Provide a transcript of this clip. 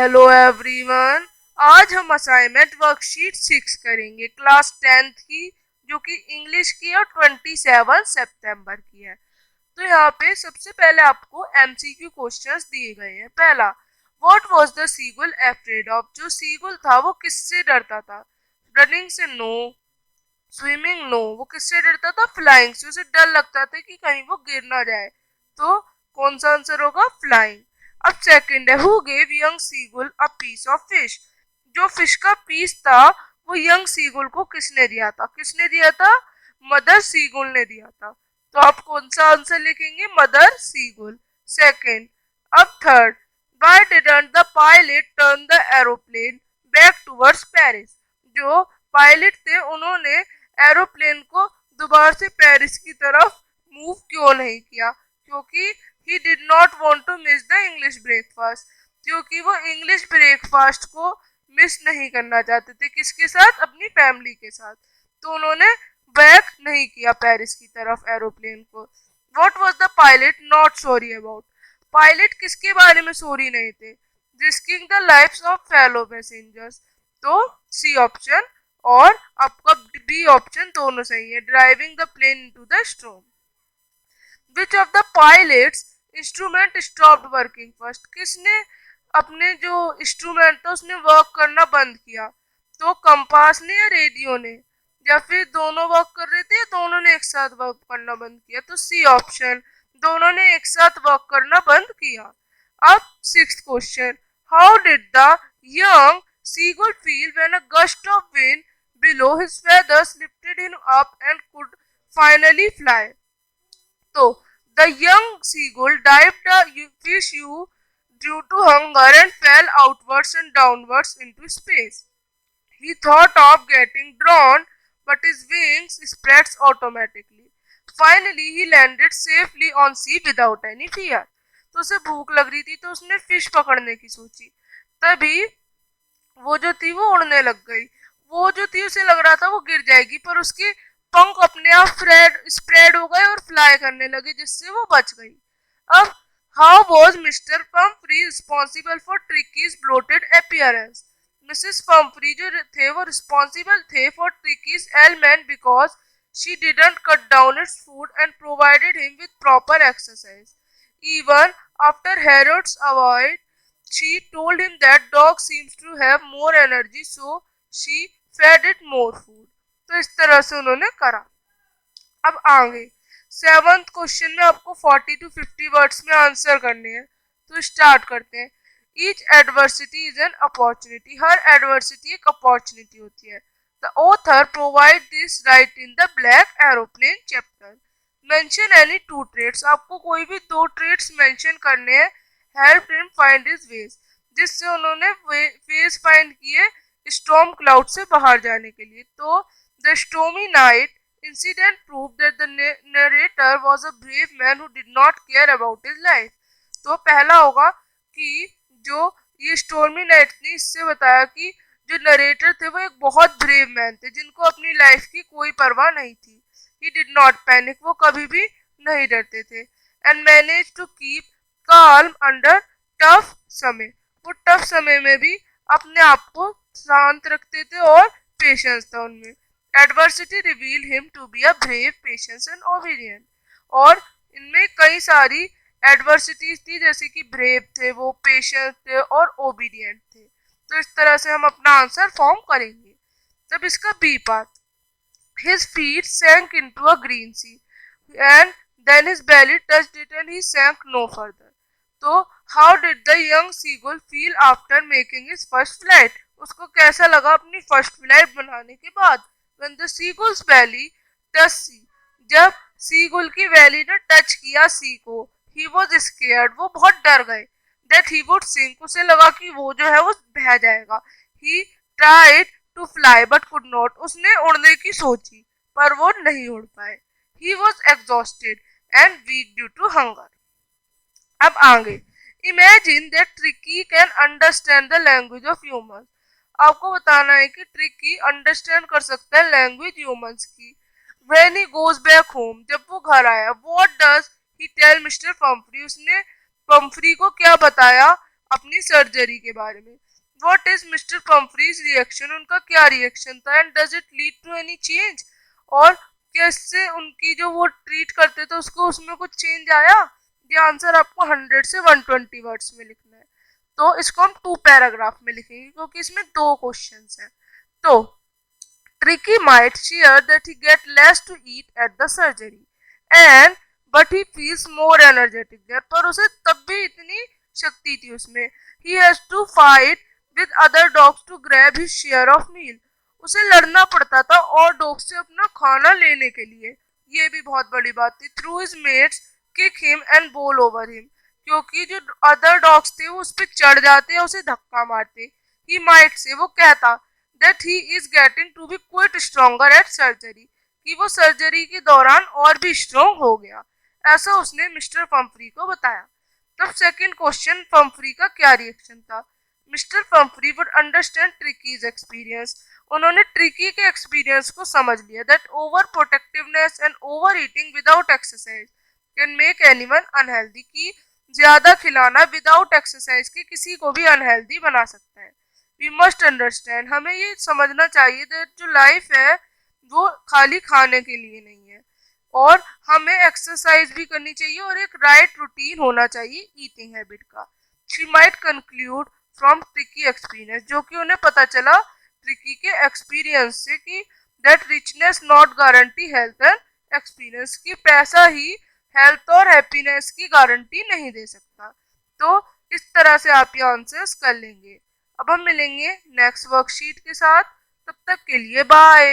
Hello everyone. आज हम assignment worksheet 6 करेंगे क्लास 10th की, जो कि इंग्लिश की और 27 सितंबर की है। तो यहाँ पे सबसे पहले आपको एमसीक्यू क्वेश्चंस दिए गए हैं। पहला, what was the seagull afraid of? जो सीगुल था वो किससे डरता था? रनिंग से नो, स्विमिंग नो। वो किससे डरता था? फ्लाइंग से। उसे डर लगता था कि कहीं वो गिर ना जाए। तो कौन सा आंसर होगा? फ्लाइंग। अब सेकंड है, who gave young seagull a piece of fish? जो फिश का पीस था वो यंग सीगुल को किसने दिया था? किसने दिया था? मदर सीगुल ने दिया था। तो आप कौन सा आंसर लिखेंगे? Mother seagull. सेकंड। अब third, why didn't the pilot turn the aeroplane back towards Paris? जो पायलट थे उन्होंने एरोप्लेन को दोबारा से पेरिस की तरफ मूव क्यों नहीं किया? क्योंकि he did not want to miss the English breakfast. क्योंकि वो इंग्लिश ब्रेकफास्ट को मिस नहीं करना चाहते थे। किसके साथ? अपनी फैमिली के साथ। तो उन्होंने बैक नहीं किया पेरिस की तरफ एरोप्लेन को। What was the pilot not sorry about? Pilot किसके बारे में सॉरी नहीं थे? Risking the lives of fellow passengers. तो सी ऑप्शन और आपका बी ऑप्शन दोनों सही है। Driving the plane into the storm. Which of the pilot's instrument stopped working first? किसने अपने जो इंस्ट्रूमेंट था उसने वर्क करना बंद किया? तो कंपास ने या रेडियो ने? या फिर दोनों वर्क कर रहे थे या दोनों ने एक साथ वर्क करना बंद किया? तो सी ऑप्शन, दोनों ने एक साथ वर्क करना बंद किया। अब sixth question, how did the young seagull feel when a gust of wind below his feathers lifted him up and could finally fly? तो the young seagull dived the fish you due to hunger and fell outwards and downwards into space. He thought of getting drawn, but his wings spread automatically. Finally, he landed safely on sea without any fear. तो उसे भूख लग रही थी तो उसने fish पकड़ने की सोची। तभी वो जो थी वो उड़ने लग गई। वो जो थी उसे लग रहा था वो गिर जाएगी, पर उसके पंख अपने आप स्प्रेड हो गए और फ्लाई करने लगे, जिससे वो बच गई। अब how was Mr Pumphrey responsible for Tricki's bloated appearance? Mrs Pumphrey जो थे वो रिस्पॉन्सिबल थे for Tricki's ailment because she didn't cut down its food and provided him with proper exercise. Even after Herriot's advice, she told him that dog seems to have more energy, so she fed it more food. तो इस तरह से उन्होंने करा। अब आगे seventh question में आपको 40 to 50 वर्ड्स में आंसर करने हैं। तो स्टार्ट करते हैं। Each adversity is an opportunity. हर एडवर्सिटी एक अपॉर्चुनिटी होती है। The author provide this right in the black aeroplane chapter. Mention any two trades. आपको कोई भी दो ट्रेड्स मेंशन करने हैं। Help him find his ways, जिससे उन्होंने वेज फाइंड किए स्टॉर्म क्लाउड से बाहर जाने के लिए। तो the stormy night incident prove that the narrator was a brave man who did not care about his life. तो पहला होगा कि जो ये स्टॉर्मी नाइट ने इससे बताया कि जो नरेटर थे वो एक बहुत ब्रेव मैन थे, जिनको अपनी लाइफ की कोई परवाह नहीं थी। ही डिड नॉट पैनिक, वो कभी भी नहीं डरते थे। And manage to keep calm under tough समय। वो टफ समय में भी अपने आप को शांत रखते थे और पेशेंस था उनमें। Adversity reveal him to be a brave, patience and obedient. और इनमें कई सारी एडवर्सिटीज थी, जैसे कि ब्रेव थे, वो पेशेंस थे और ओबीडियंट थे। तो इस तरह से हम अपना आंसर फॉर्म करेंगे। तब इसका B part, his feet sank into a green sea and then his belly touched it and he sank no further. तो how did the young seagull feel after making his first flight? उसको कैसा लगा अपनी first flight बनाने के बाद? When the seagull's belly touched sea, जब seagull की वैली ने टच किया सी को, he was scared, वो बहुत डर गए। That he would sink, उसे लगा कि वो जो है वो बह जाएगा। He tried to fly but could not, उसने उड़ने की सोची पर वो नहीं उड़ पाए। He was exhausted and weak due to hunger. अब आगे, imagine that Tricki can understand the language of humans. आपको बताना है कि ट्रिकी अंडरस्टैंड कर सकता है लैंग्वेज ह्यूमंस की। When he goes back home, जब वो घर आया, what does he tell Mr Pumphrey, उसने पम्फ्री को क्या बताया अपनी सर्जरी के बारे में। What is Mr Pumphrey's reaction, उनका क्या रिएक्शन था, and does it lead to any change, और कैसे उनकी जो वो ट्रीट करते थे उसको उसमें कुछ चेंज आया। ये आंसर आपको 100 से 120 वर्ड्स में लिखना है। तो इसको हम 2 पैराग्राफ में लिखेंगे क्योंकि इसमें 2 क्वेश्चंस हैं। तो Tricky might share that he get less to eat at the surgery and but he feels more energetic there, पर उसे तब भी इतनी शक्ति थी उसमें। He has to fight with other dogs to grab his share of meal, उसे लड़ना पड़ता था और डॉग से अपना खाना लेने के लिए। ये भी बहुत बड़ी बात थी। Through his mates kick him and bowl over him, क्योंकि जो अदर डॉग्स थे वो उस पर चढ़ जाते या उसे धक्का मारते। He might say, वो कहता that he is getting to be quite stronger at surgery, कि वो सर्जरी के दौरान और भी स्ट्रॉन्ग हो गया, ऐसा उसने मिस्टर पंफ्री को बताया। तब सेकंड क्वेश्चन, पंफ्री का क्या रिएक्शन था। Mister Pomfrey would understand ट्रिकीज experience, उन्होंने ट्रिकी के एक्सपीरियंस को समझ लिया। That over protectiveness and over eating without exercise can make anyone unhealthy, की ज्यादा खिलाना विदाउट एक्सरसाइज के किसी को भी अनहेल्दी बना सकता है। वी मस्ट अंडरस्टैंड, हमें ये समझना चाहिए दैट जो लाइफ है वो खाली खाने के लिए नहीं है, और हमें एक्सरसाइज भी करनी चाहिए और एक राइट रूटीन होना चाहिए ईटिंग हैबिट का। She might conclude from tricky experience, जो कि उन्हें पता चला ट्रिकी के एक्सपीरियंस से कि that richness not guarantee health and experience, की पैसा ही हेल्थ और हैप्पीनेस की गारंटी नहीं दे सकता। तो इस तरह से आप ये आंसर्स कर लेंगे। अब हम मिलेंगे नेक्स्ट वर्कशीट के साथ, तब तक के लिए बाय।